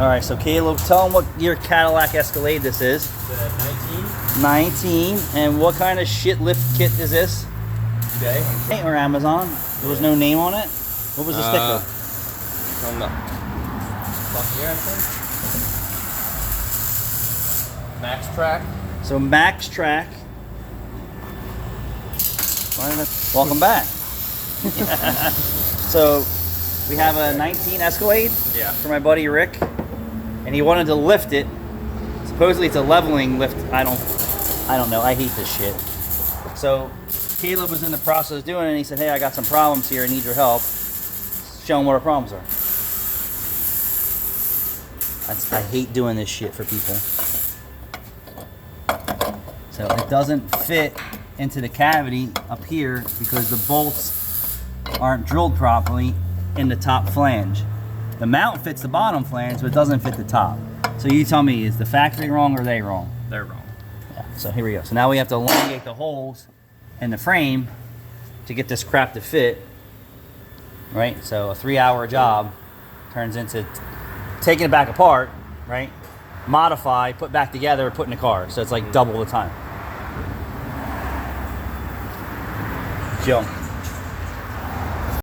All right, so Caleb, tell them what your Cadillac Escalade this is. The 19. And what kind of shit lift kit is this? eBay. Or Amazon? There was no name on it? What was the sticker? On the here, I think. Max trac. So Max Track. Welcome back. So we have a 19 Escalade for my buddy Rick, and he wanted to lift it. Supposedly it's a leveling lift. I don't know. I hate this shit. So Caleb was in the process of doing it, and he said, "Hey, I got some problems here. I need your help." Show him what our problems are. I hate doing this shit for people. So it doesn't fit into the cavity up here because the bolts aren't drilled properly in the top flange. The mount fits the bottom flange, but it doesn't fit the top. So you tell me, is the factory wrong or are they wrong? They're wrong. Yeah, so here we go. So now we have to elongate the holes in the frame to get this crap to fit. Right? So a 3-hour job turns into taking it back apart, right? Modify, put back together, put in the car. So it's like double the time. Joe.